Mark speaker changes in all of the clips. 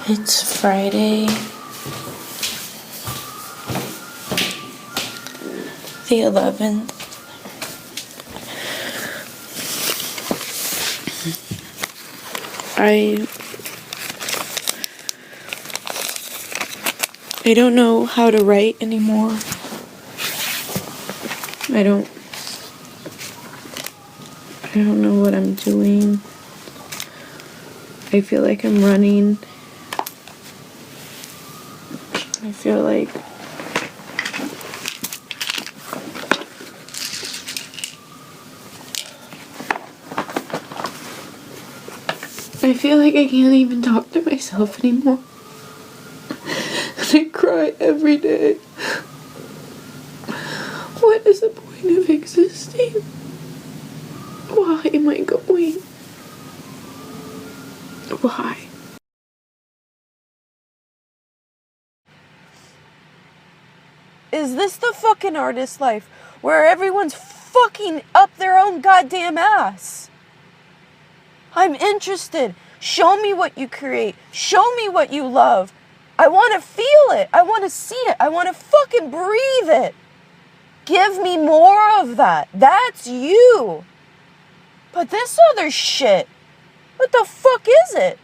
Speaker 1: It's Friday, the 11th. I don't know how to write anymore. I don't know what I'm doing. I feel like I'm running. I feel like I can't even talk to myself anymore. I cry every day. What is the point of existing? Why am I going? Why?
Speaker 2: Is this the fucking artist life where everyone's fucking up their own goddamn ass? I'm interested. Show me what you create. Show me what you love. I want to feel it. I want to see it. I want to fucking breathe it. Give me more of that. That's you. But this other shit, what the fuck is it?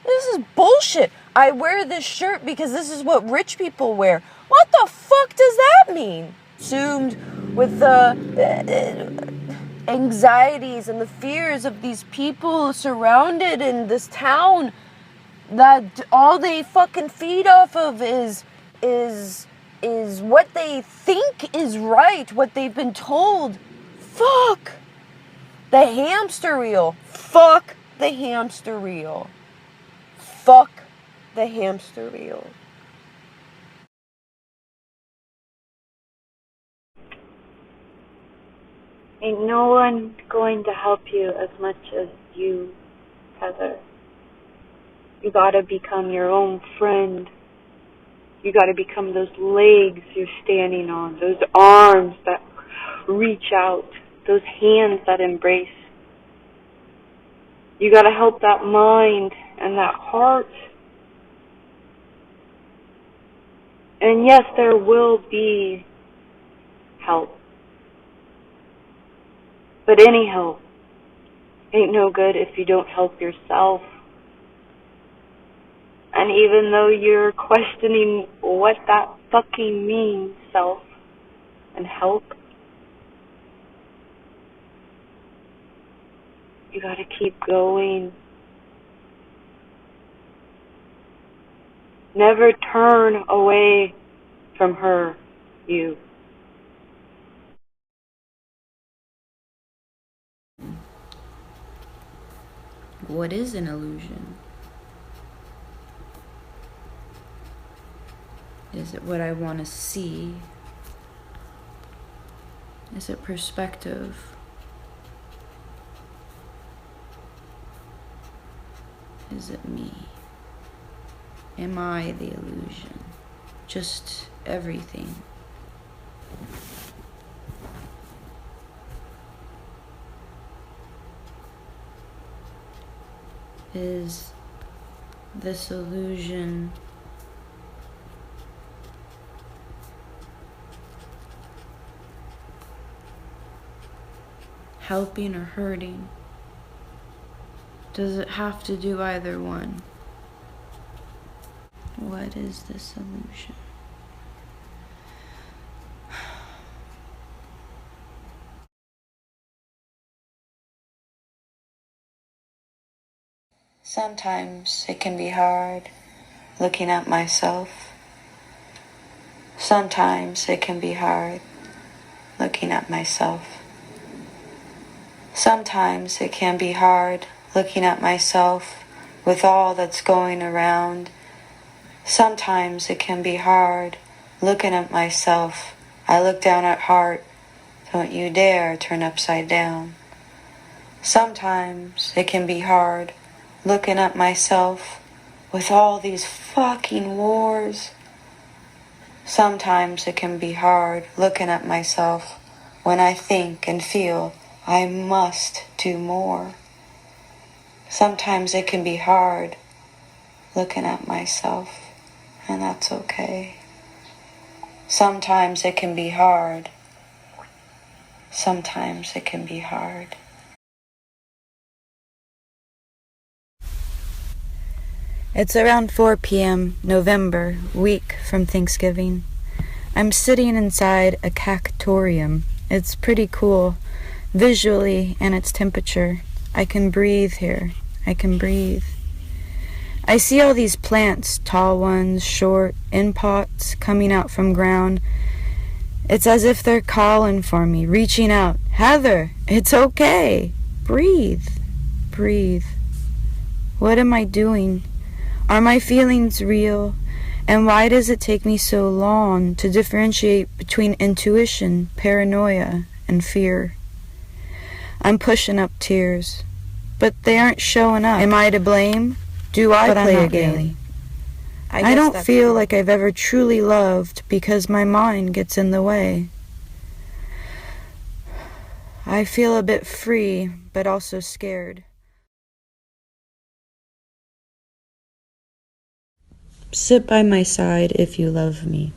Speaker 2: This is bullshit. I wear this shirt because this is what rich people wear. What the fuck does that mean? Consumed with the anxieties and the fears of these people surrounded in this town that all they fucking feed off of is what they think is right, what they've been told. Fuck the hamster wheel. Fuck the hamster wheel. Fuck the hamster wheel.
Speaker 3: Ain't no one going to help you as much as you, Heather. You gotta become your own friend. You gotta become those legs you're standing on, those arms that reach out, those hands that embrace. You gotta help that mind and that heart. And yes, there will be help. But any help ain't no good if you don't help yourself. And even though you're questioning what that fucking means, self and help, you gotta keep going. Never turn away from her, you.
Speaker 1: What is an illusion? Is it what I want to see? Is it perspective? Is it me? Am I the illusion? Just everything. Is this illusion helping or hurting? Does it have to do either one? What is this illusion? Sometimes it can be hard looking at myself. Sometimes it can be hard looking at myself. Sometimes it can be hard looking at myself with all that's going around. Sometimes it can be hard looking at myself. I look down at heart. Don't you dare turn upside down. Sometimes it can be hard looking at myself with all these fucking wars. Sometimes it can be hard looking at myself when I think and feel I must do more. Sometimes it can be hard looking at myself, and that's okay. Sometimes it can be hard. Sometimes it can be hard. It's around 4 p.m., November, week from Thanksgiving. I'm sitting inside a cactorium. It's pretty cool, visually, and its temperature. I can breathe here. I can breathe. I see all these plants, tall ones, short, in pots, coming out from ground. It's as if they're calling for me, reaching out. Heather, it's okay. Breathe. Breathe. What am I doing? Are my feelings real? And why does it take me so long to differentiate between intuition, paranoia, and fear? I'm pushing up tears, but they aren't showing up. Am I to blame? Do I play a game? Really. I don't feel like I've ever truly loved because my mind gets in the way. I feel a bit free, but also scared. Sit by my side if you love me.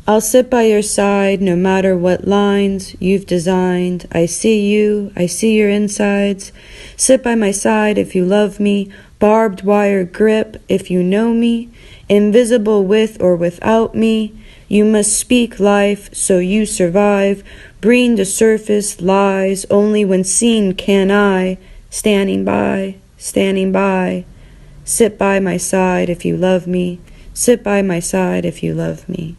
Speaker 1: I'll sit by your side no matter what lines you've designed. I see you, I see your insides. Sit by my side if you love me. Barbed wire grip if you know me. Invisible with or without me. You must speak life so you survive. Bring to surface lies. Only when seen can I. Standing by, standing by. Sit by my side if you love me. Sit by my side if you love me.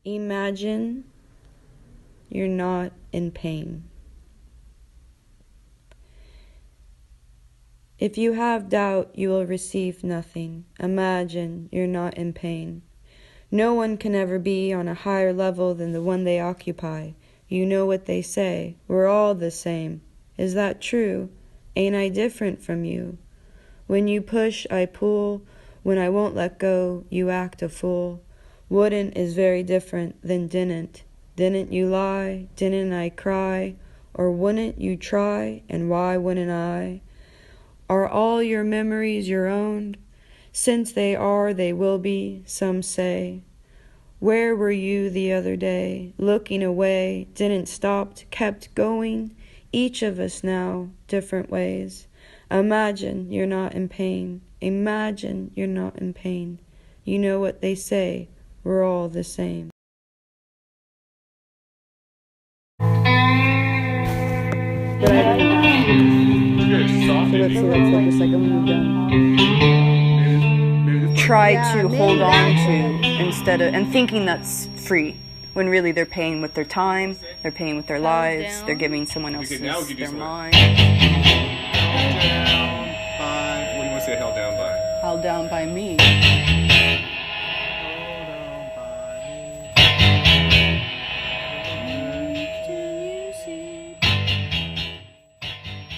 Speaker 1: Imagine you're not in pain. If you have doubt, you will receive nothing. Imagine you're not in pain. No one can ever be on a higher level than the one they occupy. You know what they say, we're all the same. Is that true? Ain't I different from you? When you push, I pull. When I won't let go, you act a fool. Wouldn't is very different than didn't. Didn't you lie? Didn't I cry? Or wouldn't you try? And why wouldn't I? Are all your memories your own? Since they are, they will be, some say. Where were you the other day? Looking away, didn't stop, kept going. Each of us now, different ways. Imagine you're not in pain. Imagine you're not in pain. You know what they say, we're all the same.
Speaker 2: Try to hold on to instead of, and thinking that's free, when really they're paying with their time, they're paying with their lives, they're giving someone else's their mind.
Speaker 4: What do you want to say held down by?
Speaker 2: Held down by me.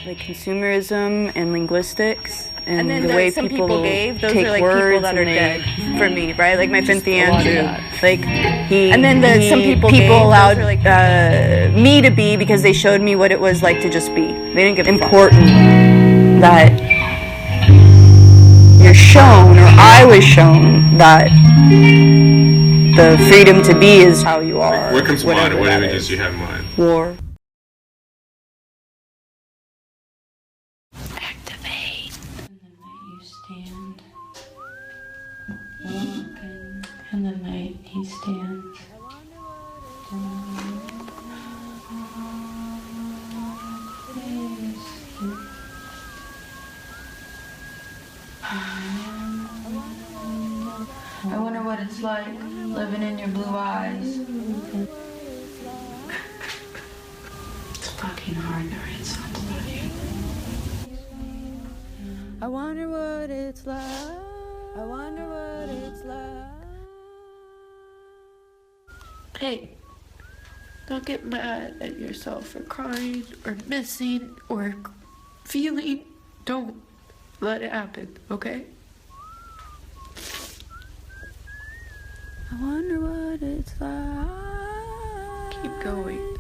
Speaker 2: Like consumerism and linguistics and then the way people gave, those take are like people that are dead for me, right? Like my friend Andrew, like some people allowed me to be because they showed me what it was like to just be. They didn't give important that you're shown, or I was shown, that the freedom to be is how you are.
Speaker 4: What comes to mind, or what images do you have in mind?
Speaker 2: War.
Speaker 1: In the night he stands. I wonder what it's like living in your blue eyes. It's fucking hard to write songs about you.
Speaker 2: I wonder what it's like. I wonder what it's like.
Speaker 5: Hey, don't get mad at yourself for crying or missing or feeling. Don't let it happen, okay?
Speaker 2: I wonder what it's like.
Speaker 5: Keep going.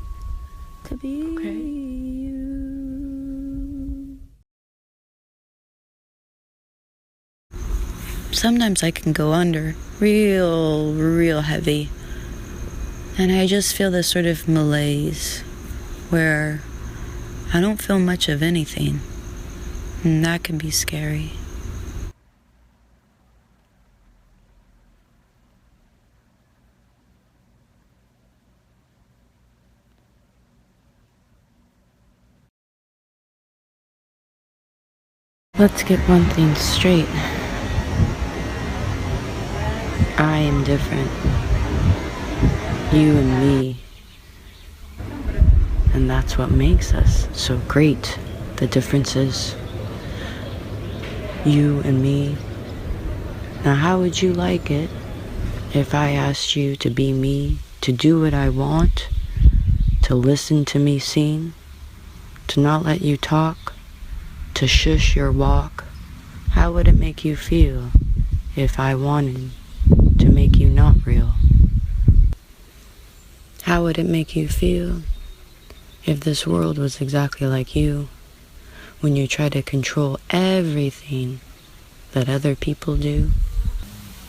Speaker 2: To be
Speaker 5: okay?
Speaker 2: you.
Speaker 1: Sometimes I can go under real heavy. And I just feel this sort of malaise where I don't feel much of anything. And that can be scary. Let's get one thing straight. I am different. You and me. And that's what makes us so great. The differences. You and me. Now how would you like it if I asked you to be me, to do what I want, to listen to me sing, to not let you talk, to shush your walk? How would it make you feel if I wanted to make you not real? How would it make you feel if this world was exactly like you, when you try to control everything that other people do?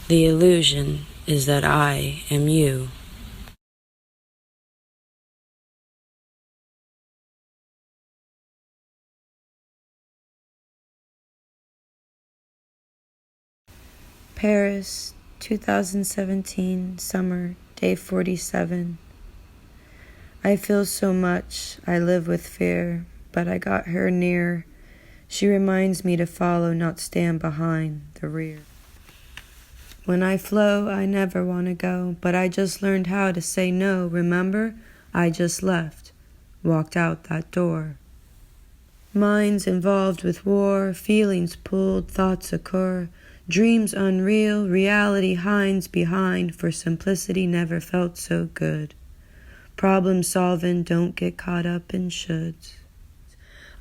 Speaker 1: The illusion is that I am you. Paris, 2017, summer, day 47. I feel so much, I live with fear, but I got her near. She reminds me to follow, not stand behind the rear. When I flow, I never want to go, but I just learned how to say no, remember? I just left, walked out that door. Minds involved with war, feelings pulled, thoughts occur, dreams unreal, reality hinds behind, for simplicity never felt so good. Problem solving, don't get caught up in shoulds.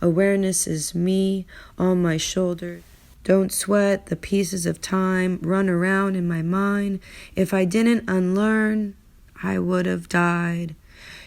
Speaker 1: Awareness is me on my shoulders. Don't sweat the pieces of time run around in my mind. If I didn't unlearn, I would have died.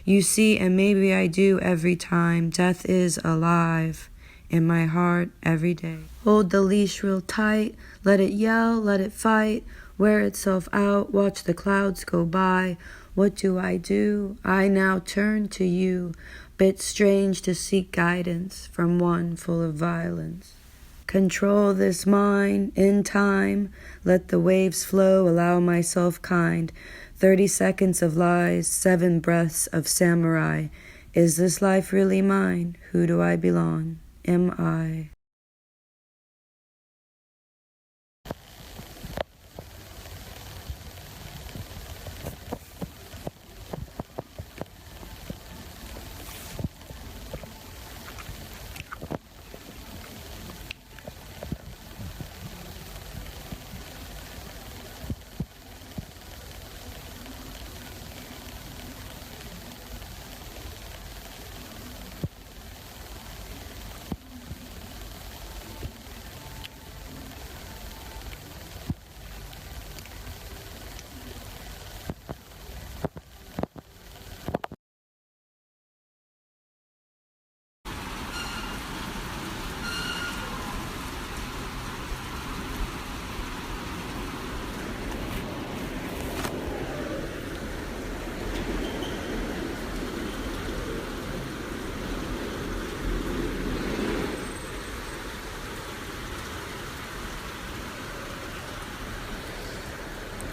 Speaker 1: You see, and maybe I do every time, death is alive in my heart every day. Hold the leash real tight, let it yell, let it fight, wear itself out, watch the clouds go by. What do? I now turn to you, bit strange to seek guidance from one full of violence. Control this mind in time, let the waves flow, allow myself kind. 30 seconds of lies, 7 breaths of samurai. Is this life really mine? Who do I belong? Am I?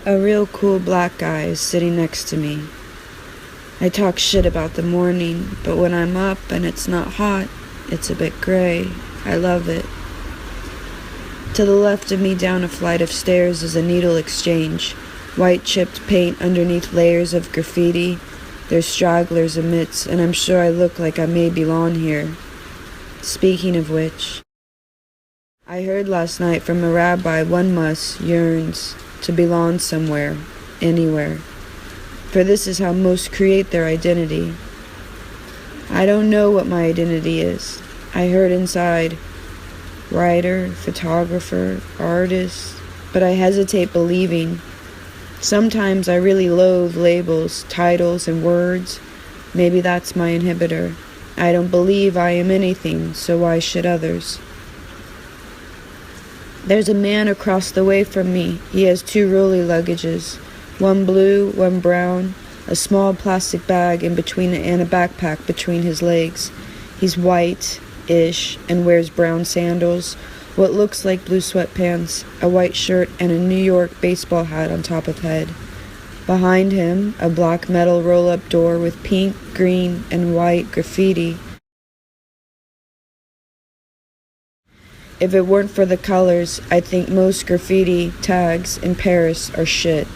Speaker 1: A real cool black guy is sitting next to me. I talk shit about the morning, but when I'm up and it's not hot, it's a bit gray. I love it. To the left of me down a flight of stairs is a needle exchange. White chipped paint underneath layers of graffiti. There's stragglers amidst, and I'm sure I look like I may belong here. Speaking of which, I heard last night from a rabbi one yearns to belong somewhere, anywhere. For this is how most create their identity. I don't know what my identity is. I heard inside, writer, photographer, artist, but I hesitate believing. Sometimes I really loathe labels, titles, and words. Maybe that's my inhibitor. I don't believe I am anything, so why should others? There's a man across the way from me. He has 2 rolly luggages, one blue, one brown, a small plastic bag in between and a backpack between his legs. He's white-ish and wears brown sandals, what looks like blue sweatpants, a white shirt, and a New York baseball hat on top of head. Behind him, a black metal roll-up door with pink, green, and white graffiti. If it weren't for the colors, I think most graffiti tags in Paris are shit.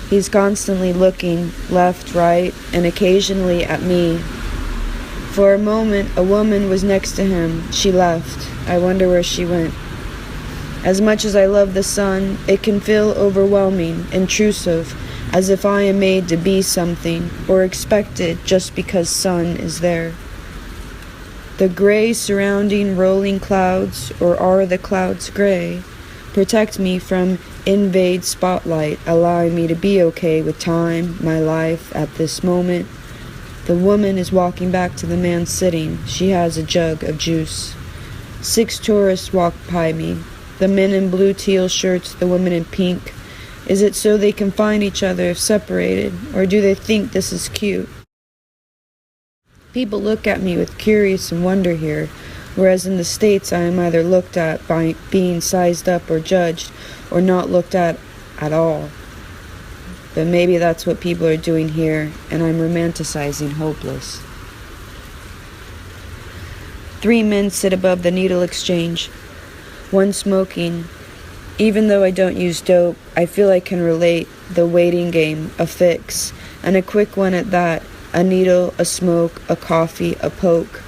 Speaker 1: He's constantly looking left, right, and occasionally at me. For a moment, a woman was next to him. She left. I wonder where she went. As much as I love the sun, it can feel overwhelming, intrusive, as if I am made to be something, or expected just because sun is there. The gray surrounding rolling clouds, or are the clouds gray, protect me from invade spotlight, allowing me to be okay with time, my life, at this moment. The woman is walking back to the man sitting. She has a jug of juice. 6 tourists walk by me. The men in blue teal shirts, the women in pink. Is it so they can find each other if separated, or do they think this is cute? People look at me with curious and wonder here, whereas in the States I am either looked at by being sized up or judged, or not looked at all. But maybe that's what people are doing here, and I'm romanticizing hopeless. 3 men sit above the needle exchange, one smoking, Even though I don't use dope, I feel I can relate. The waiting game, a fix, and a quick one at that. A needle, a smoke, a coffee, a poke.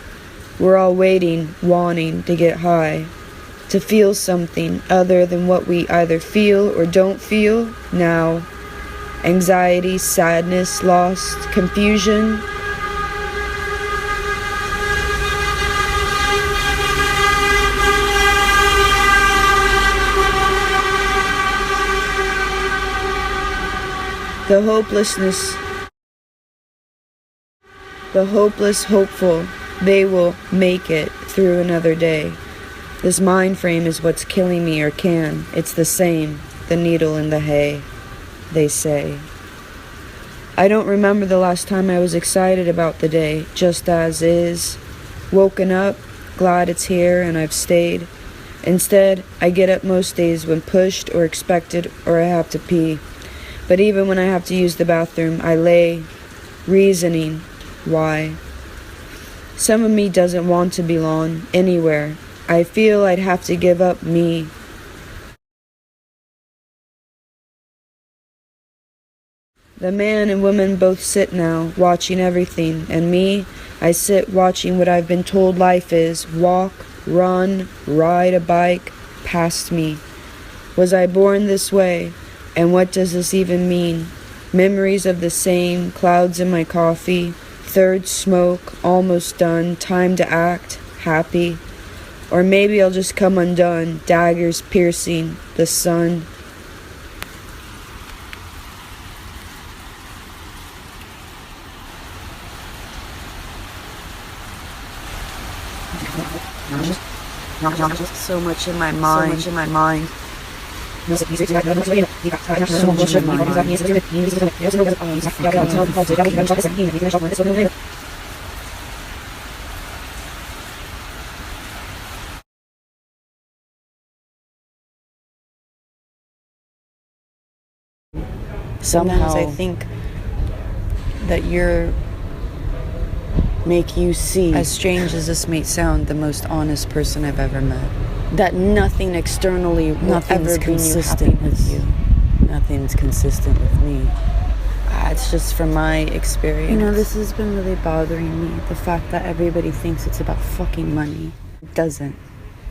Speaker 1: We're all waiting, wanting to get high. To feel something other than what we either feel or don't feel now. Anxiety, sadness, lost, confusion. The hopelessness, the hopeless hopeful, they will make it through another day. This mind frame is what's killing me or can. It's the same, the needle in the hay, they say. I don't remember the last time I was excited about the day, just as is. Woken up, glad it's here and I've stayed. Instead, I get up most days when pushed or expected or I have to pee. But even when I have to use the bathroom, I lay, reasoning, why? Some of me doesn't want to belong anywhere. I feel I'd have to give up me. The man and woman both sit now, watching everything, and me, I sit watching what I've been told life is, walk, run, ride a bike, past me. Was I born this way? And what does this even mean? Memories of the same, clouds in my coffee, third smoke, almost done, time to act, happy. Or maybe I'll just come undone, daggers piercing, the sun. So much in my mind. Sometimes I think that make you see, as strange as this may sound, the most honest person I've ever met. That nothing externally will ever bring you happiness. Nothing's consistent with me. It's just from my experience. You know, this has been really bothering me. The fact that everybody thinks it's about fucking money. It doesn't.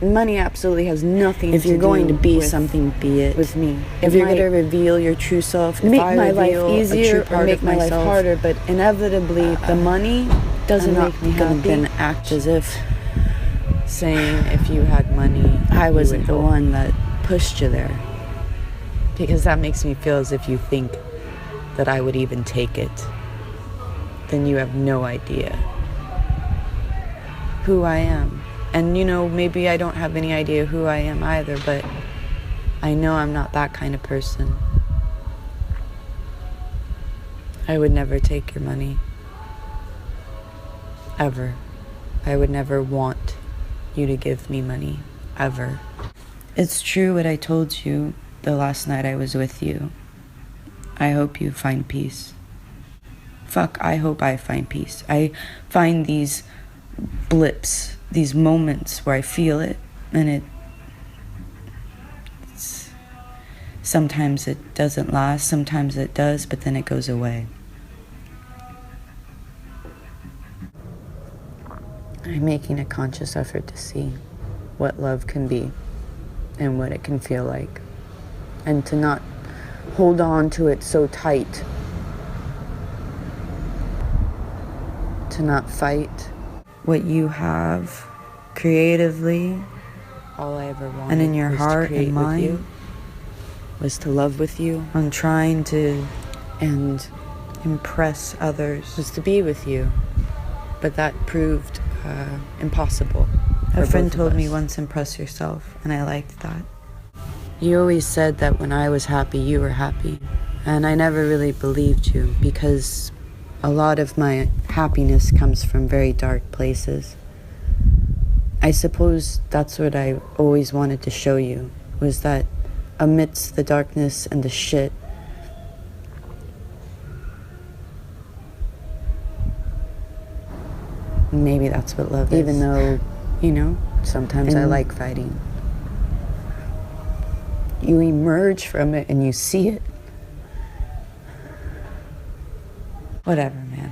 Speaker 1: Money absolutely has nothing to do with... If you're going to be something, be it. With me. If you're going to reveal your true self, make my life easier or make my life harder, but inevitably the money doesn't make me happy. Then act as if saying if you had money, I wasn't the one that pushed you there. Because that makes me feel as if you think that I would even take it. Then you have no idea who I am. And you know, maybe I don't have any idea who I am either, but I know I'm not that kind of person. I would never take your money. Ever. I would never want you to give me money. Ever. It's true what I told you the last night I was with you. I hope you find peace. Fuck, I hope I find peace. I find these blips, these moments where I feel it, and sometimes it doesn't last, sometimes it does, but then it goes away. I'm making a conscious effort to see what love can be and what it can feel like, and to not hold on to it so tight, to not fight what you have creatively. All I ever wanted, and in your heart and mind, was to love with you, on trying to and impress others, was to be with you, but that proved impossible. A friend told me once, impress yourself, and I liked that. You always said that when I was happy, you were happy, and I never really believed you, because a lot of my happiness comes from very dark places. I suppose that's what I always wanted to show you, was that amidst the darkness and the shit, maybe that's what love is. Even though, you know, sometimes I like fighting.
Speaker 2: You emerge from it and you see it. Whatever, man.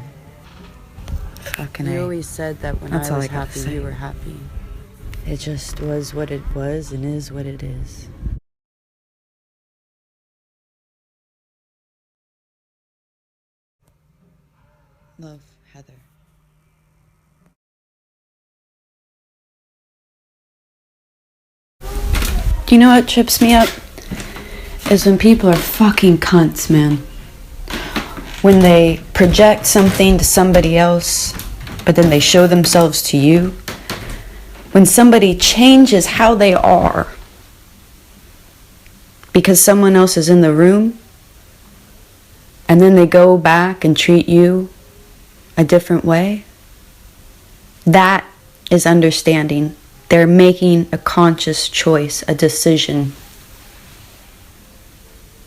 Speaker 2: Fucking
Speaker 6: You
Speaker 2: A.
Speaker 6: always said that when
Speaker 2: That's
Speaker 6: I
Speaker 2: all
Speaker 6: was
Speaker 2: I gotta
Speaker 6: happy,
Speaker 2: say.
Speaker 6: you were happy.
Speaker 2: It just was what it was and is what it is. Love, Heather. Do you know what trips me up? Is when people are fucking cunts, man. When they project something to somebody else, but then they show themselves to you. When somebody changes how they are because someone else is in the room, and then they go back and treat you a different way. That is understanding. They're making a conscious choice, a decision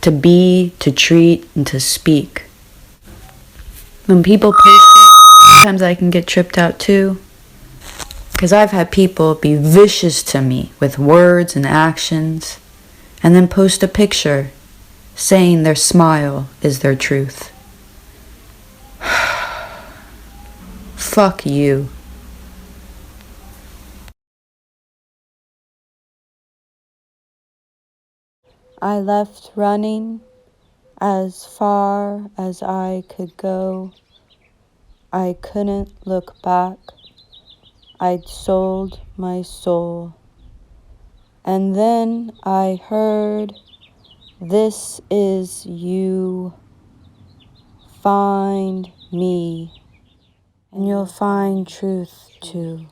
Speaker 2: to be, to treat, and to speak. When people post it, sometimes I can get tripped out too. Because I've had people be vicious to me with words and actions, and then post a picture saying their smile is their truth. Fuck you. I left running as far as I could go. I couldn't look back. I'd sold my soul. And then I heard, "This is you. Find me, and you'll find truth too."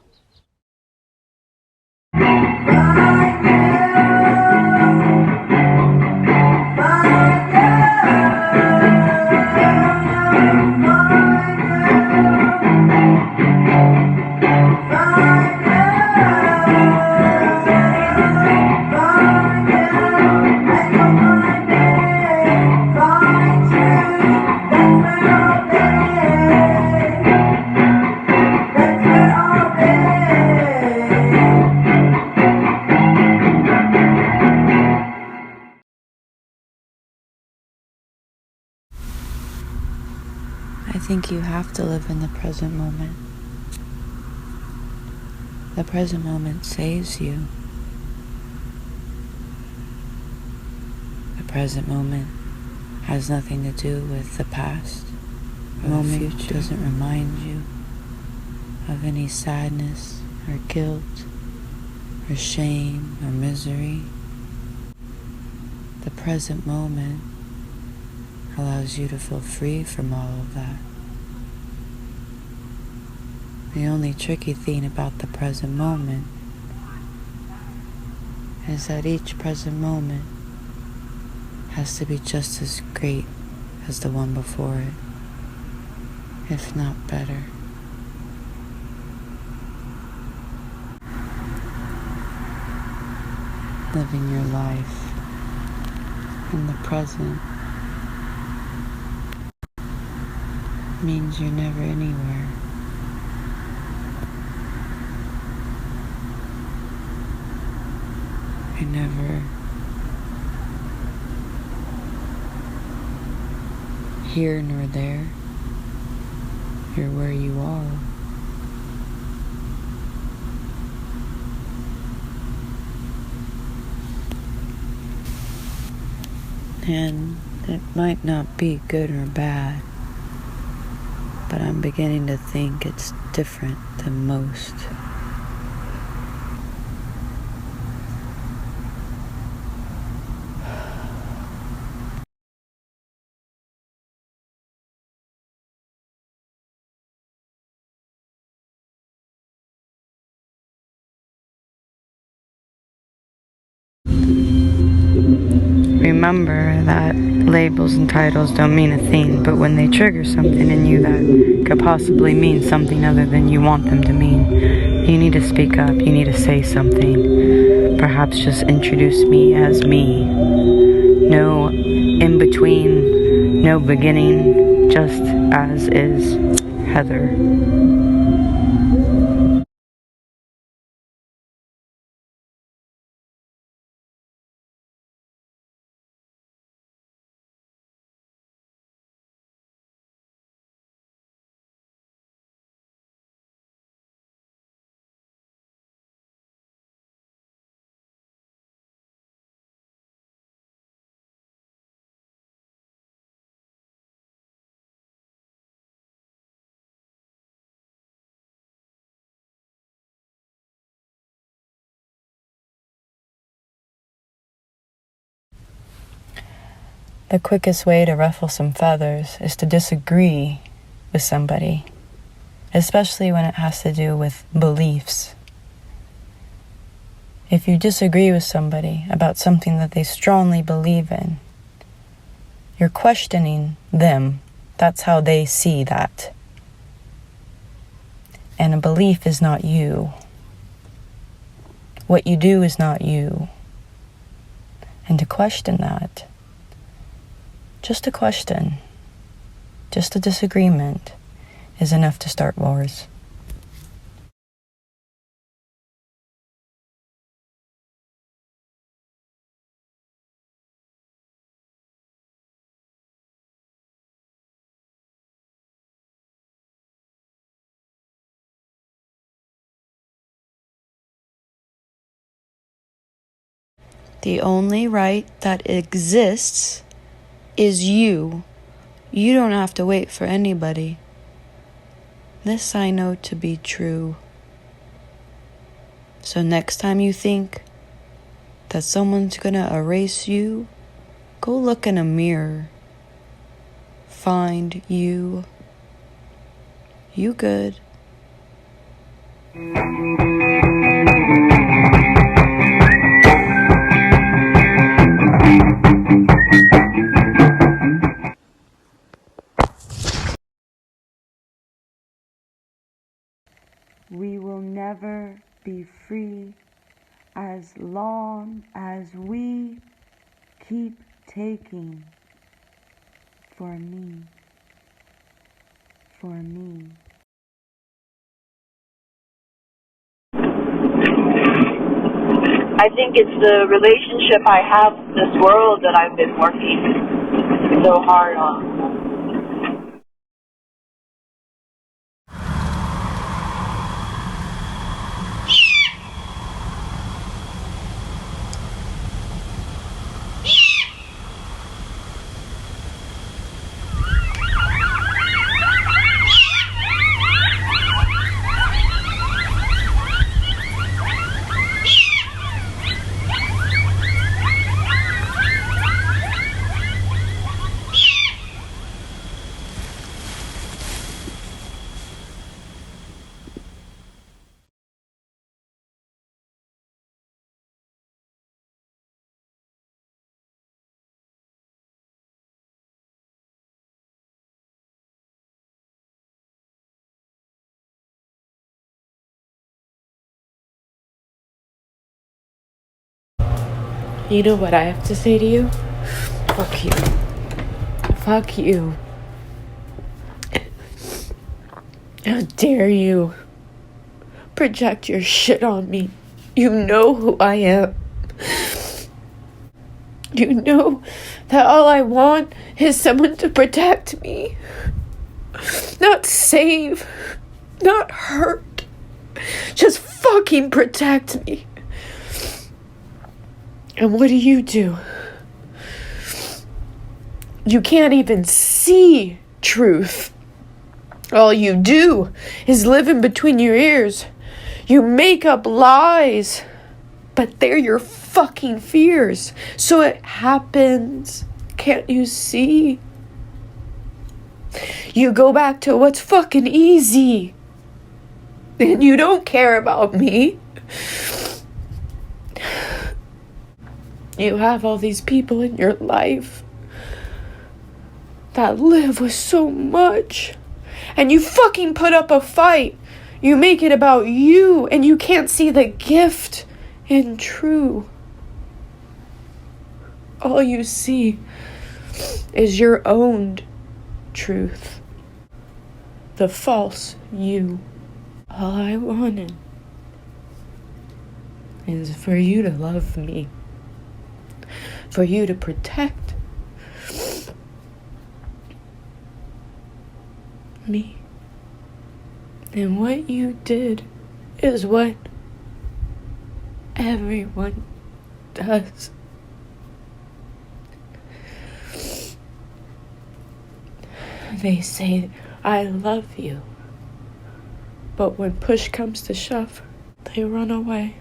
Speaker 2: I think you have to live in the present moment. The present moment saves you. The present moment has nothing to do with the past. The moment doesn't remind you of any sadness or guilt or shame or misery. The present moment allows you to feel free from all of that. The only tricky thing about the present moment is that each present moment has to be just as great as the one before it, if not better. Living your life in the present means you're never anywhere. You're never here nor there. You're where you are. And it might not be good or bad, but I'm beginning to think it's different than most. Remember that labels and titles don't mean a thing, but when they trigger something in you that could possibly mean something other than you want them to mean, you need to speak up, you need to say something. Perhaps just introduce me as me. No in between, no beginning, just as is Heather. The quickest way to ruffle some feathers is to disagree with somebody, especially when it has to do with beliefs. If you disagree with somebody about something that they strongly believe in, you're questioning them. That's how they see that. And a belief is not you. What you do is not you. And to question that, just a question, just a disagreement, is enough to start wars.
Speaker 1: The only right that exists is you. You don't have to wait for anybody. This I know to be true. So next time you think that someone's gonna erase you, go look in a mirror. Find you. You good. We will never be free as long as we keep taking. For me. For me.
Speaker 3: I think it's the relationship I have with this world that I've been working so hard on.
Speaker 5: You know what I have to say to you? Fuck you. Fuck you. How dare you project your shit on me? You know who I am. You know that all I want is someone to protect me. Not save. Not hurt. Just fucking protect me. And what do? You can't even see truth. All you do is live in between your ears. You make up lies, but they're your fucking fears. So it happens. Can't you see? You go back to what's fucking easy. And you don't care about me. You have all these people in your life that live with so much. And you fucking put up a fight. You make it about you, and you can't see the gift in true. All you see is your own truth. The false you. All I wanted is for you to love me. For you to protect me. And what you did is what everyone does. They say, I love you. But when push comes to shove, they run away.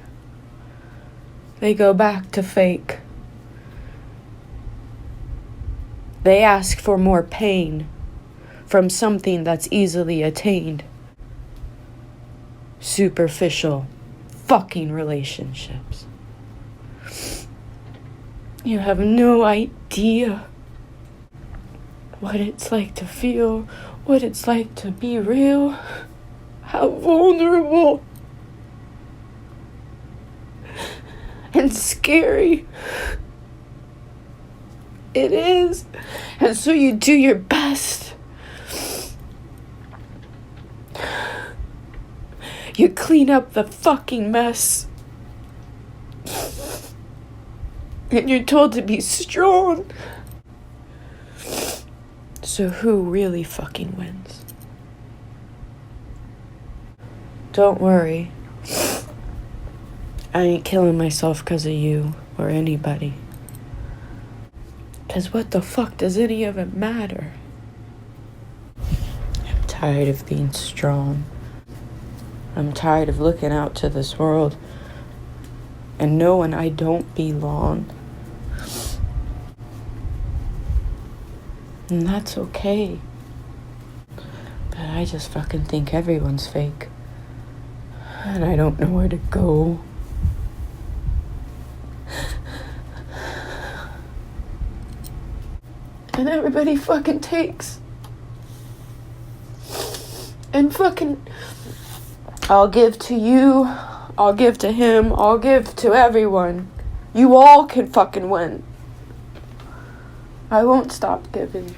Speaker 5: They go back to fake. They ask for more pain from something that's easily attained. Superficial fucking relationships. You have no idea what it's like to feel, what it's like to be real, how vulnerable and scary it is. And so you do your best. You clean up the fucking mess. And you're told to be strong. So who really fucking wins? Don't worry. I ain't killing myself because of you or anybody. Because what the fuck does any of it matter? I'm tired of being strong. I'm tired of looking out to this world and knowing I don't belong. And that's okay. But I just fucking think everyone's fake. And I don't know where to go. And everybody fucking takes. And fucking, I'll give to you, I'll give to him, I'll give to everyone. You all can fucking win. I won't stop giving.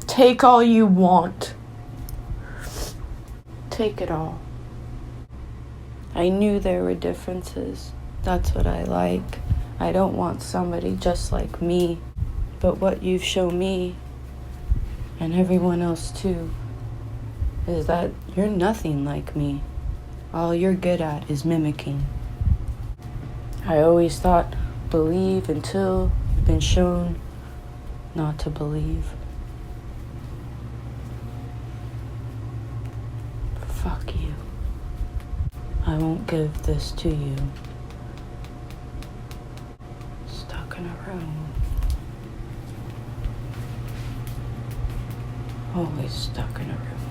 Speaker 5: Take all you want. Take it all. I knew there were differences. That's what I like. I don't want somebody just like me. But what you've shown me, and everyone else too, is that you're nothing like me. All you're good at is mimicking. I always thought, believe until you've been shown not to believe. Fuck you. I won't give this to you. Stuck in a room. Always stuck in a room.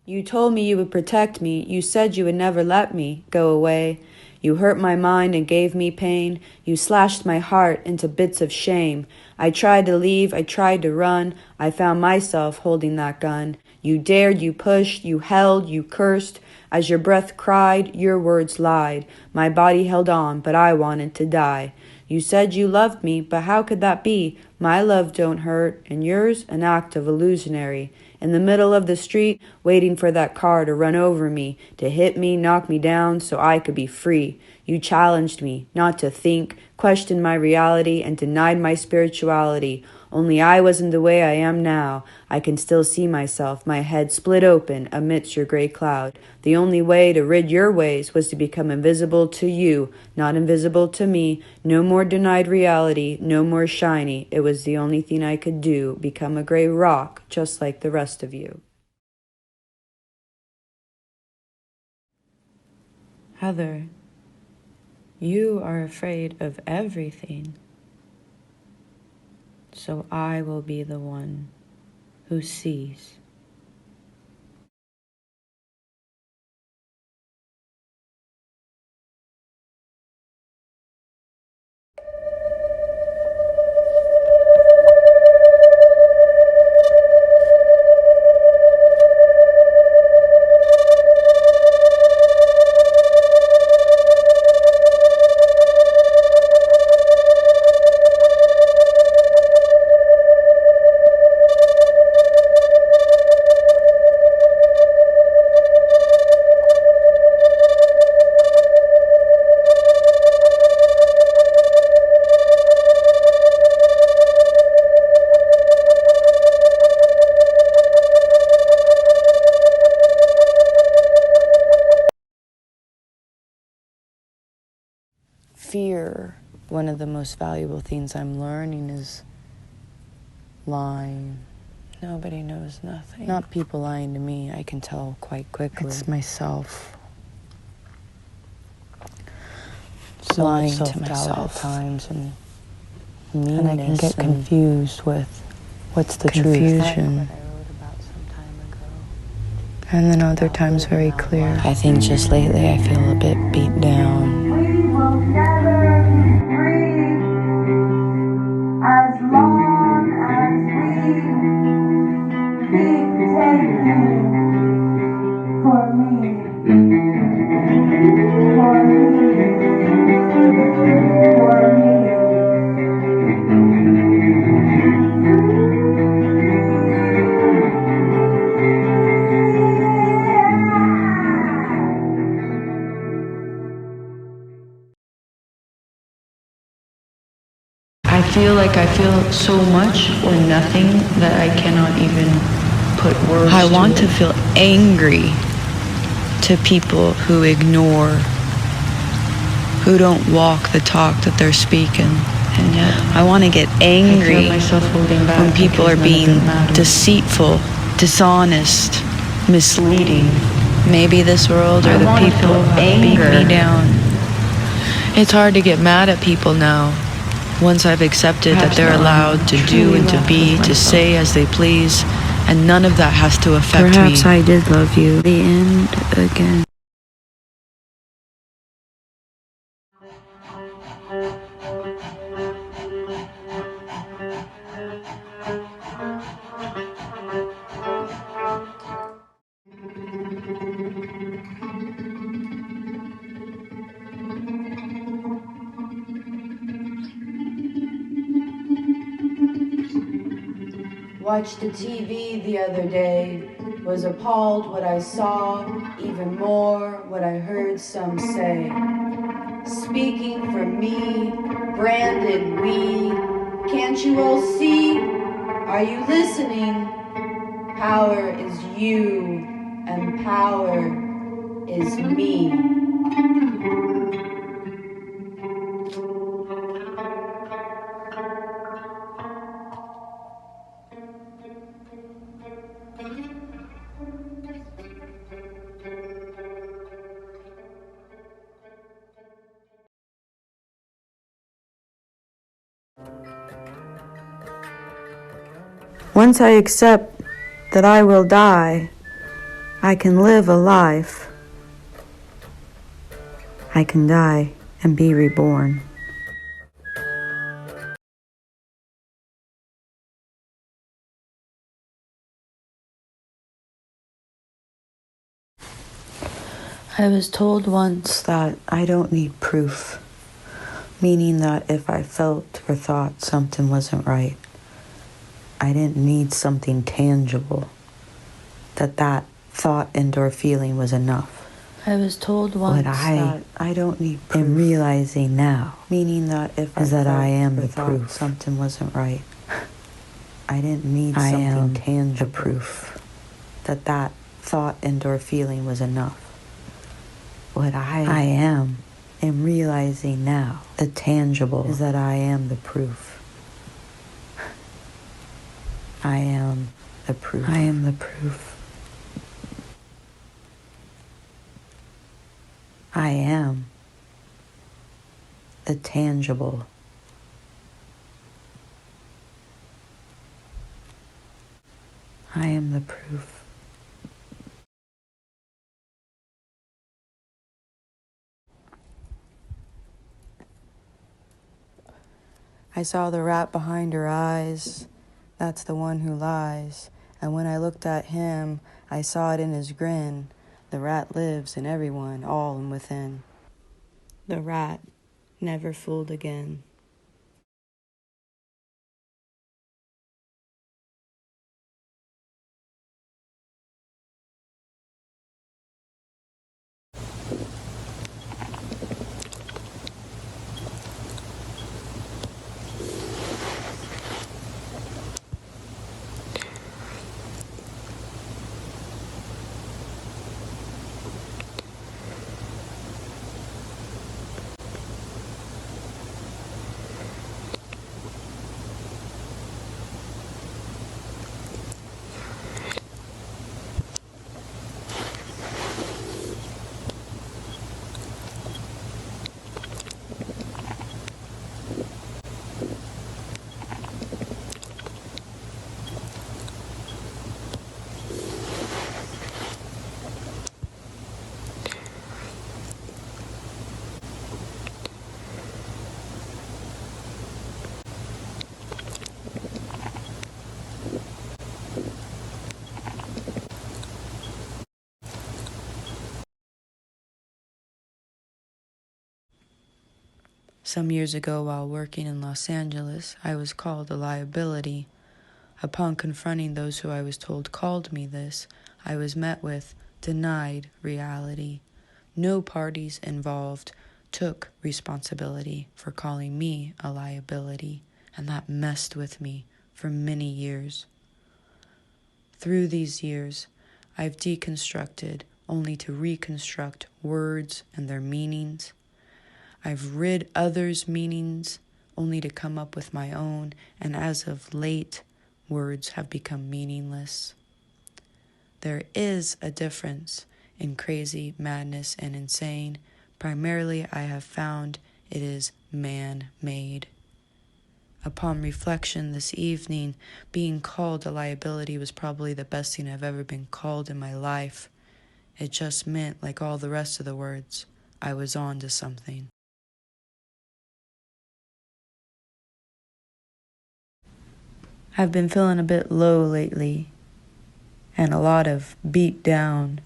Speaker 1: You told me you would protect me. You said you would never let me go away. You hurt my mind and gave me pain. You slashed my heart into bits of shame. I tried to leave. I tried to run. I found myself holding that gun. You dared, you pushed, you held, you cursed. As your breath cried, your words lied. My body held on, but I wanted to die. You said you loved me, but how could that be? My love don't hurt, and yours an act of illusionary. In the middle of the street, waiting for that car to run over me, to hit me, knock me down, so I could be free. You challenged me not to think, questioned my reality, and denied my spirituality. Only I wasn't the way I am now. I can still see myself, my head split open amidst your gray cloud. The only way to rid your ways was to become invisible to you, not invisible to me. No more denied reality, no more shiny. It was the only thing I could do, become a gray rock, just like the rest of you. Heather, you are afraid of everything. So I will be the one who sees. fear. One of the most valuable things I'm learning is lying. Nobody knows nothing. Not people lying to me, I can tell quite quickly. It's myself. So lying to myself at times, and I can get confused with what's the confusion. And then other times very clear. I think just lately I feel a bit beat down.
Speaker 6: We will never free as long as we keep taking for me, for me, for me.
Speaker 1: I feel like I feel so much or nothing that I cannot even put words to. I want to feel angry to people who ignore, who don't walk the talk that they're speaking. And yet I want to get angry when people are being deceitful, dishonest, misleading. Maybe this world or the people beat me down. It's hard to get mad at people now. Once I've accepted that they're allowed to do and to be, to say as they please, and none of that has to affect me. Perhaps I did love you. The end again.
Speaker 2: Watched the TV the other day, was appalled what I saw, even more what I heard some say. Speaking for me, branded we, can't you all see? Are you listening? Power is you, and power is me.
Speaker 1: Once I accept that I will die, I can live a life. I can die and be reborn. I was told once that I don't need proof, meaning that if I felt or thought something wasn't right, I didn't need something tangible, that thought and or feeling was enough. I was told once that I don't need proof. I'm realizing now, meaning that if I that I am the proof something wasn't right, I didn't need something tangible, the proof, that thought and or feeling was enough. What I am realizing now, the tangible, is that I am the proof. I am the proof. I am the proof. I am the tangible. I am the proof. I saw the rat behind her eyes. That's the one who lies. And when I looked at him, I saw it in his grin. The rat lives in everyone, all and within. The rat never fooled again. Some years ago, while working in Los Angeles, I was called a liability. Upon confronting those who I was told called me this, I was met with denied reality. No parties involved took responsibility for calling me a liability, and that messed with me for many years. Through these years, I've deconstructed only to reconstruct words and their meanings. I've rid others' meanings only to come up with my own, and as of late, words have become meaningless. There is a difference in crazy, madness, and insane. Primarily, I have found it is man-made. Upon reflection this evening, being called a liability was probably the best thing I've ever been called in my life. It just meant, like all the rest of the words, I was on to something. I've been feeling a bit low lately, and a lot of beat down.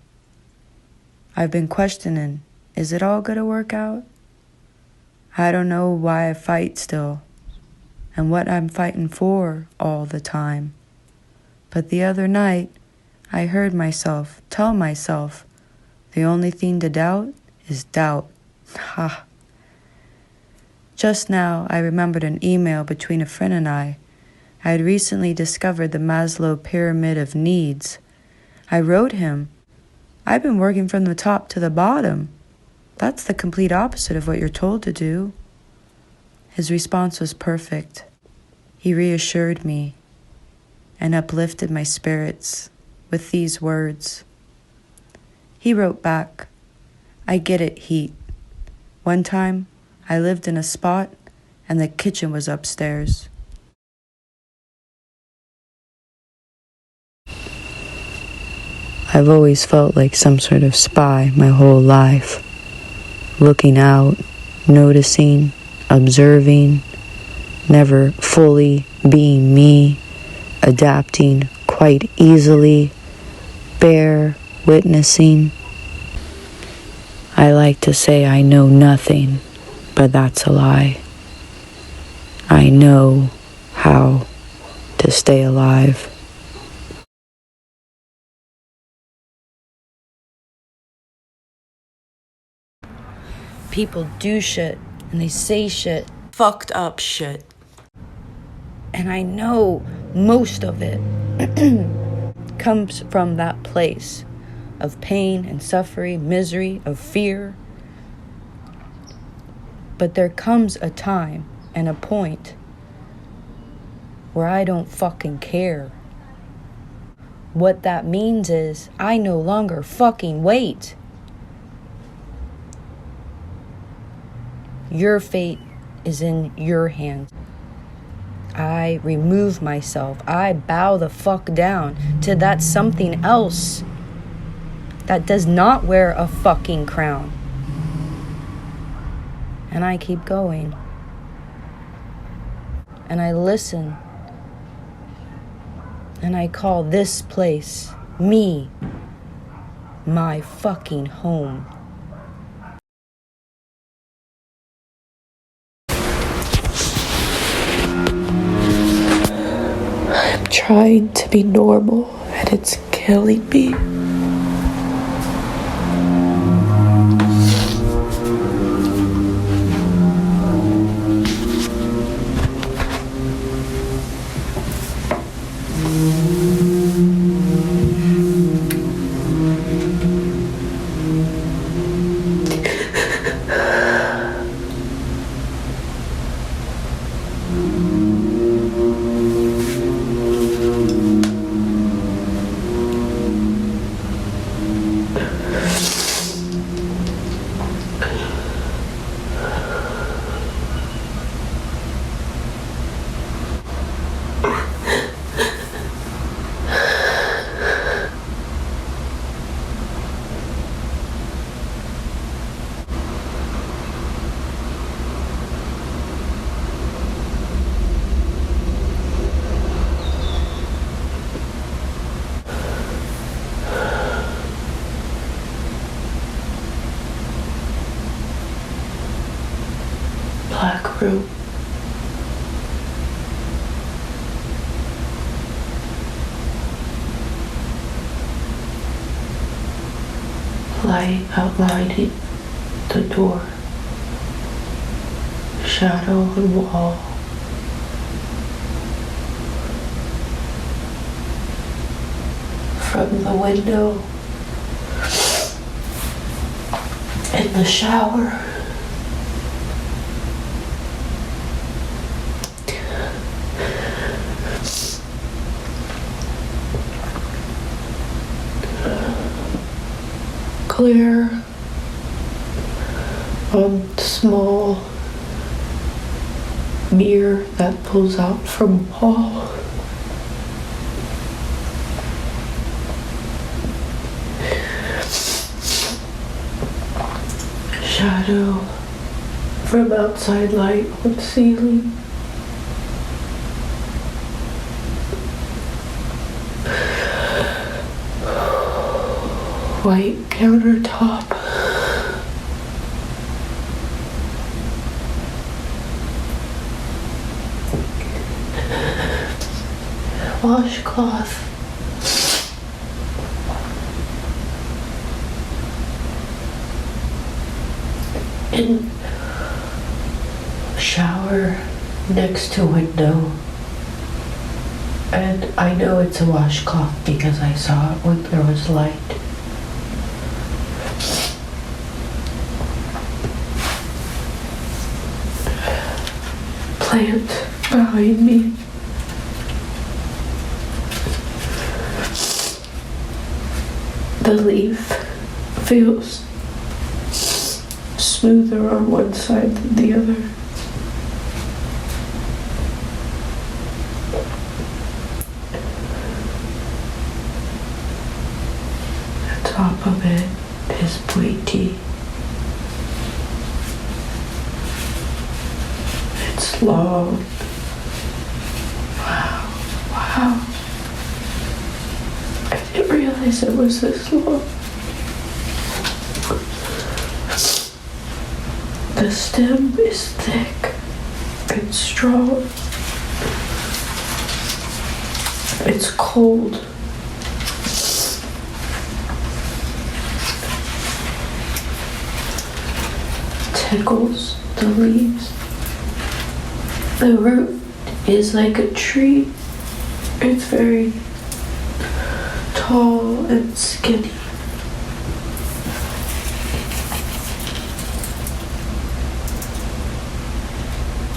Speaker 1: I've been questioning, is it all gonna work out? I don't know why I fight still, and what I'm fighting for all the time. But the other night, I heard myself tell myself, the only thing to doubt is doubt. Ha. Just now, I remembered an email between a friend and I. I had recently discovered the Maslow pyramid of needs. I wrote him, I've been working from the top to the bottom. That's the complete opposite of what you're told to do. His response was perfect. He reassured me and uplifted my spirits with these words. He wrote back, I get it, Heat. One time, I lived in a spot and the kitchen was upstairs. I've always felt like some sort of spy my whole life, looking out, noticing, observing, never fully being me, adapting quite easily, bear witnessing. I like to say I know nothing, but that's a lie. I know how to stay alive. People do shit and they say shit, fucked up shit. And I know most of it comes from that place of pain and suffering, misery, of fear. But there comes a time and a point where I don't fucking care. What that means is I no longer fucking wait. Your fate is in your hands. I remove myself. I bow the fuck down to that something else that does not wear a fucking crown. And I keep going. And I listen. And I call this place, me, my fucking home.
Speaker 5: I'm trying to be normal, and it's killing me. back room. Light outlining the door, shadow on wall. From the window in the shower, clear small mirror that pulls out from a wall. Shadow from outside light on ceiling. White countertop. Washcloth. In shower next to window. And I know it's a washcloth because I saw it when there was light. Plant behind me. The leaf feels smoother on one side than the other. The top of it is pointy. It's long. Wow. I didn't realize it was this long. The stem is thick and strong. It's cold. Tickles the leaves. The root is like a tree. It's very tall and skinny.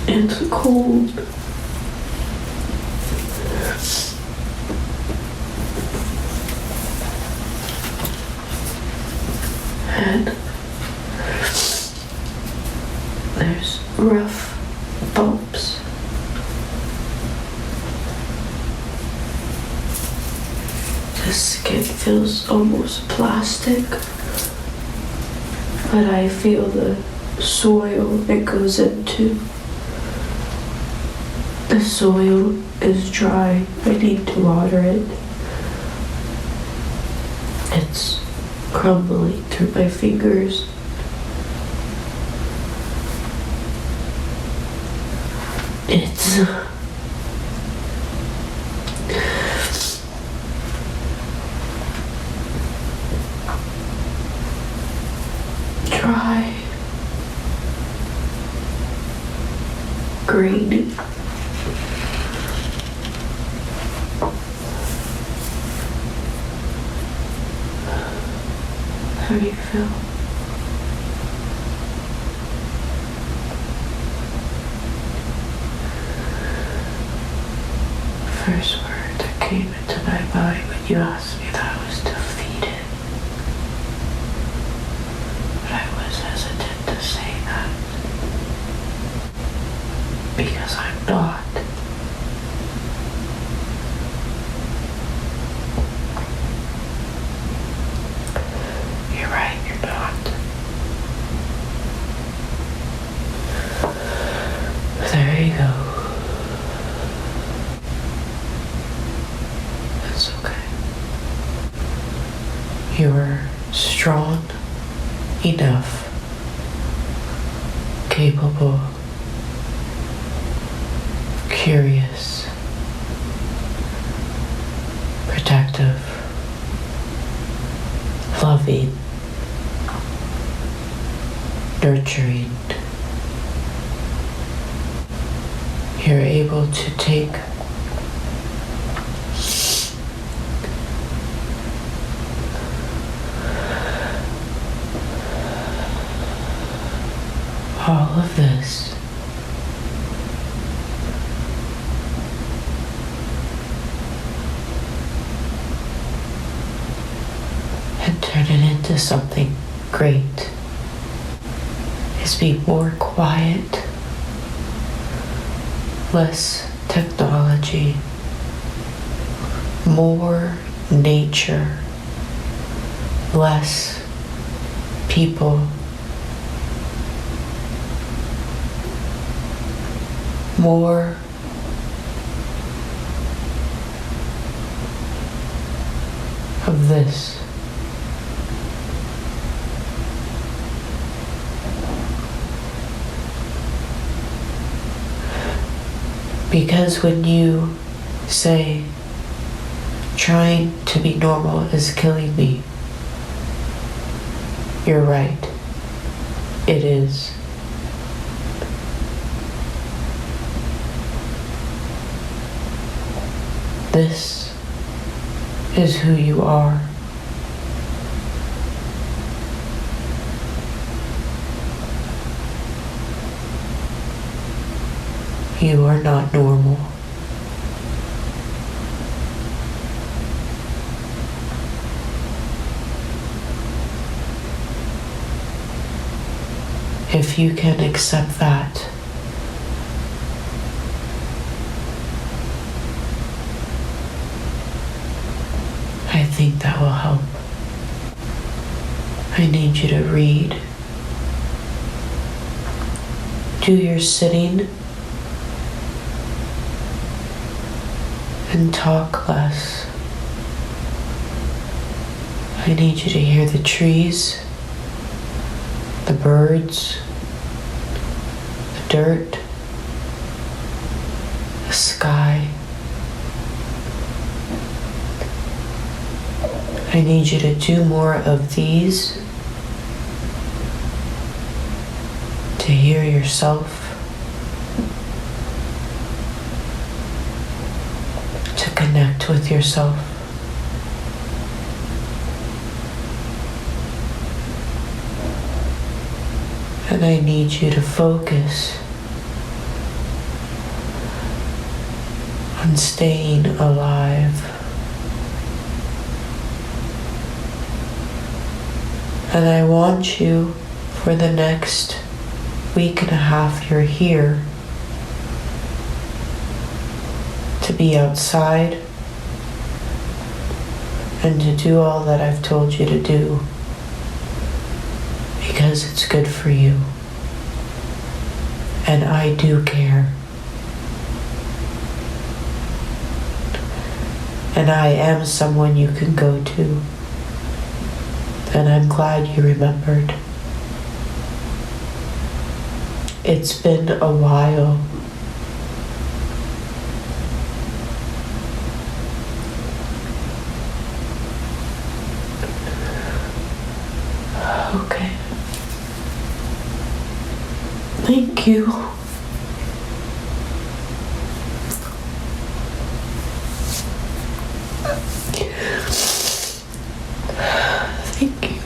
Speaker 5: It's cold. And there's rough bumps. The skin feels almost plastic, but I feel the soil it goes into. The soil is dry. I need to water it. It's crumbling through my fingers. It's dry, grainy. How do you feel? First word that came into my mind when you asked me that was defeated. But I was hesitant to say that because I'm not. You're right, you're not. There you go. That's okay. You're strong enough, capable you're able to take all of this and turn it into something great. Is be more quiet, less technology, more nature, less people, more of this. Because when you say, trying to be normal is killing me, you're right. It is. This is who you are. You are not normal. If you can accept that, I think that will help. I need you to read. Do your sitting and talk less. I need you to hear the trees, the birds, the dirt, the sky. I need you to do more of these to hear yourself, to connect with yourself. And I need you to focus on staying alive. And I want you, for the next week and a half you're here, to be outside and to do all that I've told you to do, because it's good for you. And I do care. And I am someone you can go to. And I'm glad you remembered. It's been a while. Okay. Thank you. Thank you.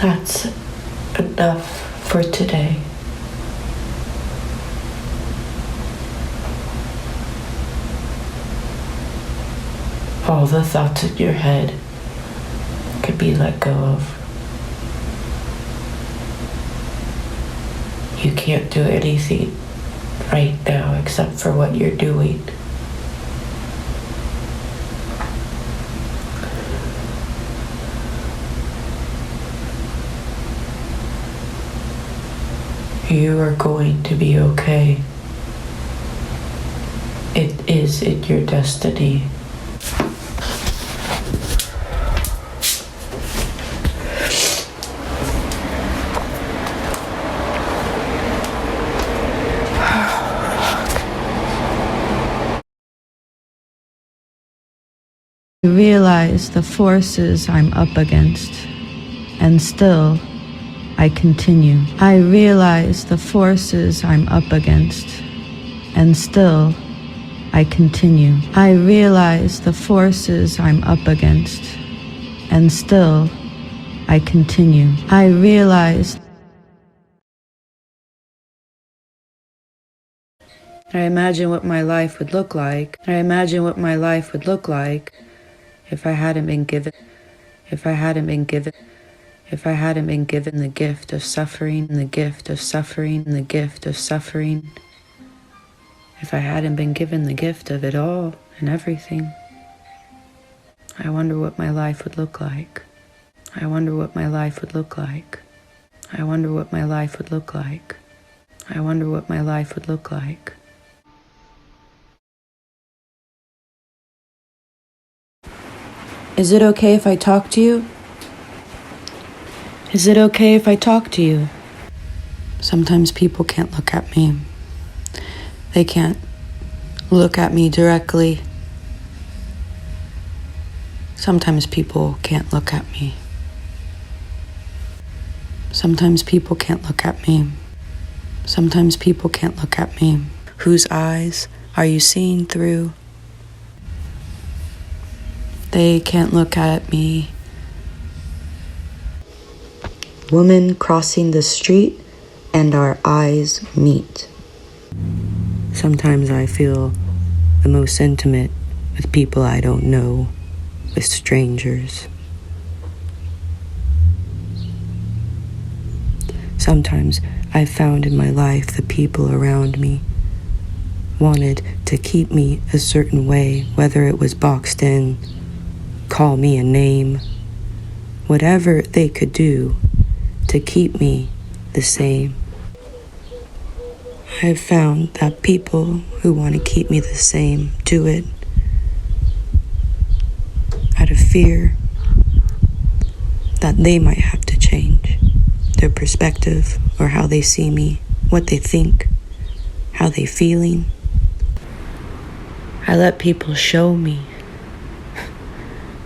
Speaker 5: That's enough for today. All the thoughts in your head could be let go of. You can't do anything right now except for what you're doing. You are going to be okay. It is in your destiny.
Speaker 1: I realize the forces I'm up against, and still I continue. I realize the forces I'm up against, and still I continue. I realize the forces I'm up against, and still I continue. I realize. I imagine what my life would look like. I imagine what my life would look like if I hadn't been given the gift of suffering, the gift of suffering, the gift of suffering. If I hadn't been given the gift of it all and everything. I wonder what my life would look like. I wonder what my life would look like. I wonder what my life would look like. I wonder what my life would look like. Is it okay if I talk to you? Is it okay if I talk to you? Sometimes people can't look at me. They can't look at me directly. Sometimes people can't look at me. Sometimes people can't look at me. Sometimes people can't look at me. Whose eyes are you seeing through? They can't look at me. Woman crossing the street and our eyes meet. Sometimes I feel the most intimate with people I don't know, with strangers. Sometimes I've found in my life the people around me wanted to keep me a certain way, whether it was boxed in, call me a name, whatever they could do to keep me the same. I've found that people who want to keep me the same do it out of fear that they might have to change their perspective or how they see me, what they think, how they feeling. I let people show me.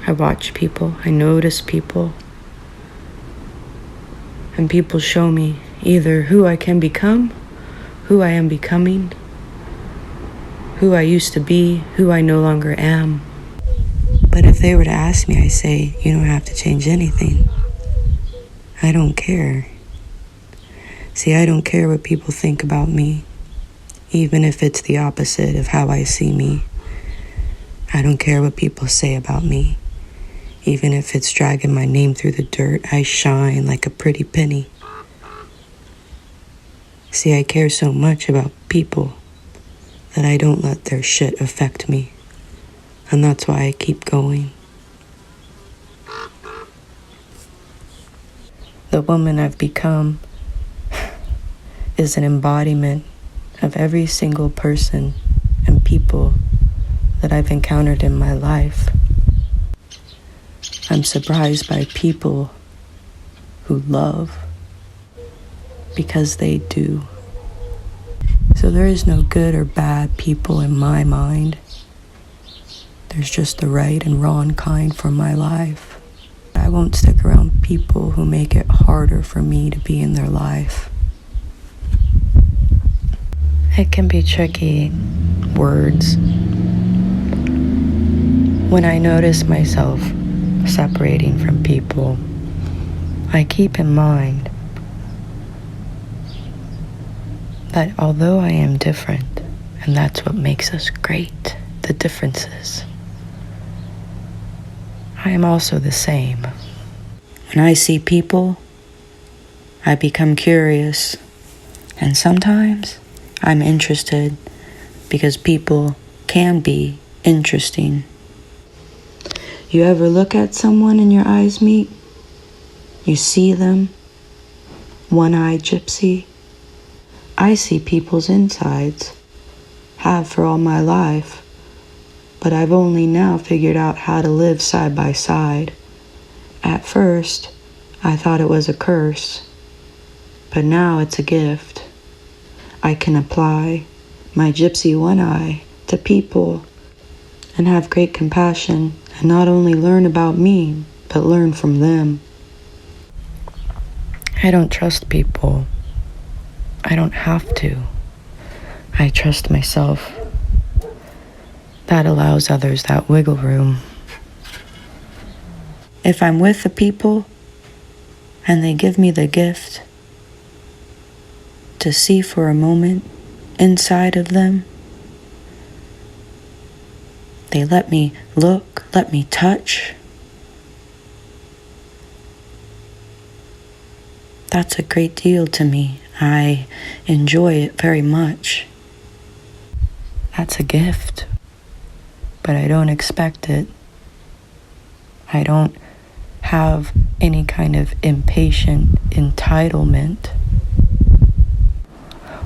Speaker 1: I watch people, I notice people, and people show me either who I can become, who I am becoming, who I used to be, who I no longer am. But if they were to ask me, I say, you don't have to change anything. I don't care. See, I don't care what people think about me, even if it's the opposite of how I see me. I don't care what people say about me. Even if it's dragging my name through the dirt, I shine like a pretty penny. See, I care so much about people that I don't let their shit affect me. And that's why I keep going. The woman I've become is an embodiment of every single person and people that I've encountered in my life. I'm surprised by people who love because they do. So there is no good or bad people in my mind. There's just the right and wrong kind for my life. I won't stick around people who make it harder for me to be in their life. It can be tricky, words. When I notice myself separating from people, I keep in mind that although I am different, and that's what makes us great, the differences, I am also the same. When I see people, I become curious, and sometimes I'm interested because people can be interesting. You ever look at someone and your eyes meet? You see them, one-eyed gypsy. I see people's insides, have for all my life, but I've only now figured out how to live side by side. At first, I thought it was a curse, but now it's a gift. I can apply my gypsy one eye to people and have great compassion and not only learn about me, but learn from them. I don't trust people. I don't have to. I trust myself. That allows others that wiggle room. If I'm with the people and they give me the gift to see for a moment inside of them, they let me look, let me touch. That's a great deal to me. I enjoy it very much. That's a gift, but I don't expect it. I don't have any kind of impatient entitlement.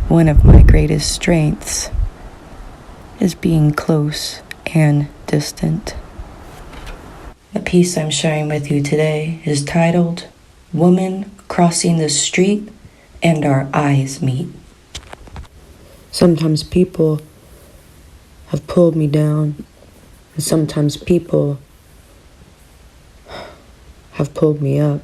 Speaker 1: One of my greatest strengths is being close and distant. The piece I'm sharing with you today is titled, Woman Crossing the Street and Our Eyes Meet. Sometimes people have pulled me down, and sometimes people have pulled me up.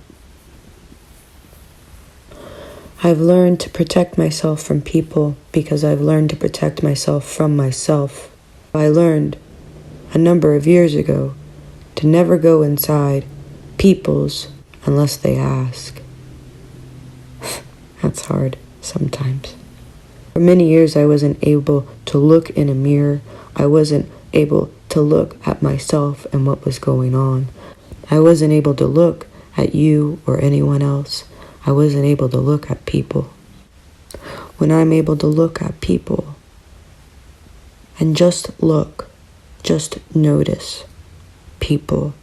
Speaker 1: I've learned to protect myself from people because I've learned to protect myself from myself. I learned a number of years ago to never go inside people's unless they ask. That's hard sometimes. For many years I wasn't able to look in a mirror. I wasn't able to look at myself and what was going on. I wasn't able to look at you or anyone else. I wasn't able to look at people. When I'm able to look at people and just look, just notice people,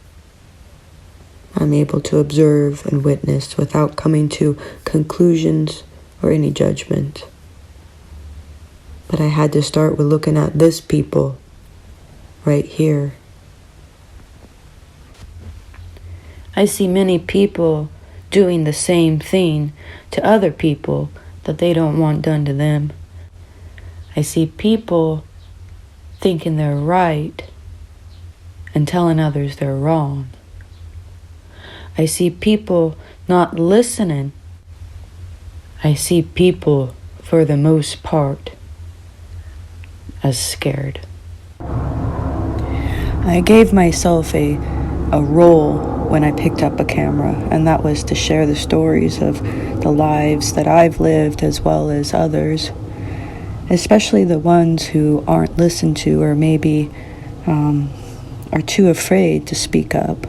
Speaker 1: I'm able to observe and witness without coming to conclusions or any judgment. But I had to start with looking at this people right here. I see many people doing the same thing to other people that they don't want done to them. I see people thinking they're right and telling others they're wrong. I see people not listening. I see people, for the most part, as scared. I gave myself a role when I picked up a camera, and that was to share the stories of the lives that I've lived as well as others, especially the ones who aren't listened to or maybe are too afraid to speak up.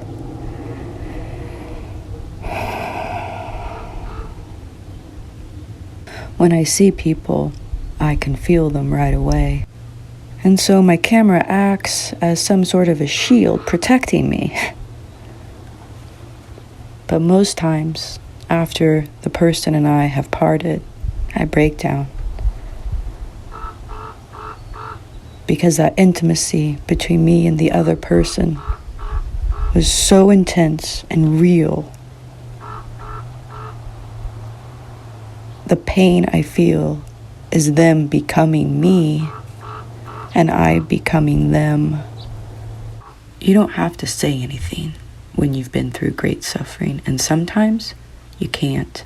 Speaker 1: When I see people, I can feel them right away. And so my camera acts as some sort of a shield protecting me. But most times, after the person and I have parted, I break down. Because that intimacy between me and the other person was so intense and real. The pain I feel is them becoming me and I becoming them. You don't have to say anything when you've been through great suffering, and sometimes you can't.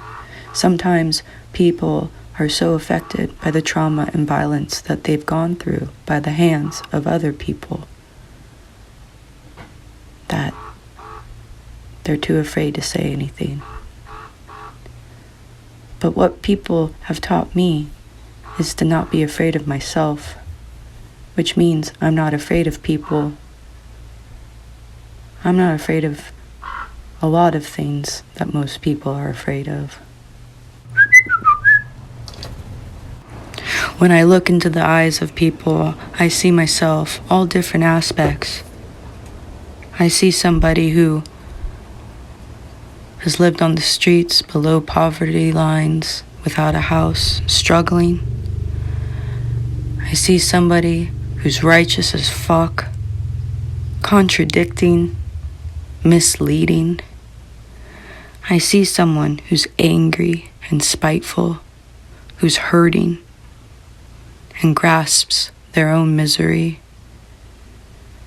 Speaker 1: Sometimes people are so affected by the trauma and violence that they've gone through by the hands of other people that they're too afraid to say anything. But what people have taught me is to not be afraid of myself, which means I'm not afraid of people. I'm not afraid of a lot of things that most people are afraid of. When I look into the eyes of people, I see myself, all different aspects. I see somebody who has lived on the streets below poverty lines, without a house, struggling. I see somebody who's righteous as fuck, contradicting, misleading. I see someone who's angry and spiteful, who's hurting and grasps their own misery.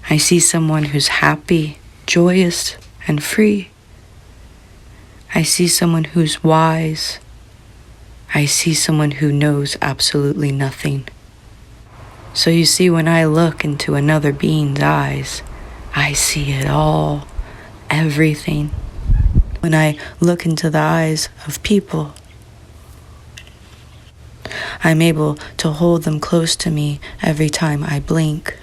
Speaker 1: I see someone who's happy, joyous, and free. I see someone who's wise. I see someone who knows absolutely nothing. So you see, when I look into another being's eyes, I see it all, everything. When I look into the eyes of people, I'm able to hold them close to me every time I blink.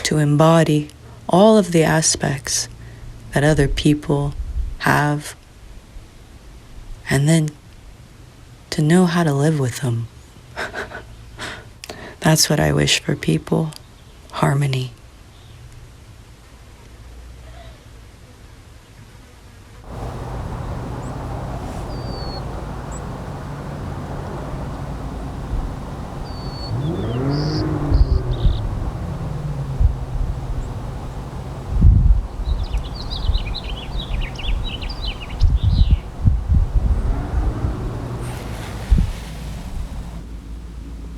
Speaker 1: To embody all of the aspects that other people have, and then to know how to live with them. That's what I wish for people. Harmony.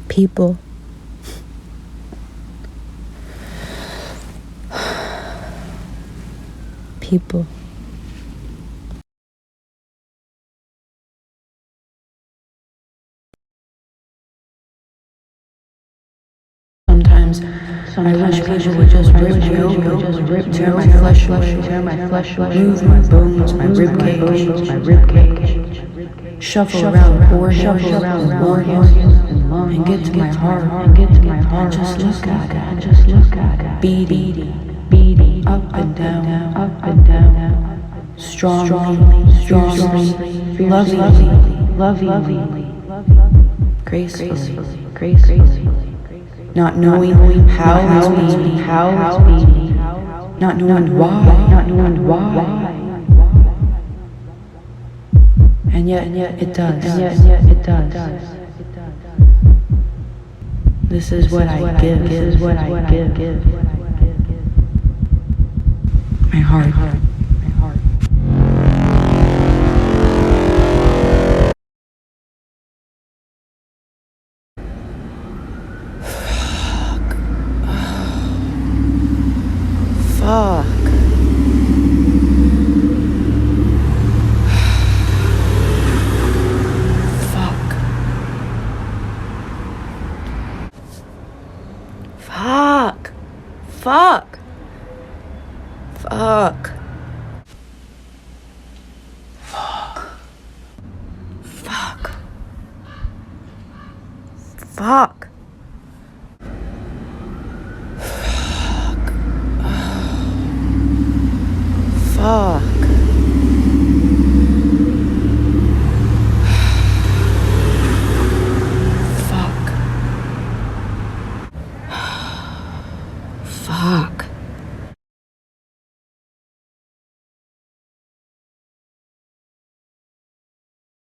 Speaker 1: People. People. Sometimes I wish people would just rip me open, tear my flesh away, move my bones, my ribcage, shuffle around organs and get to my heart, and just look at it, beating, up and down, strongly, lovingly, gracefully. Not knowing how it's beating, not knowing why, and yet it does. This is what I give. My heart. Fuck. Fuck.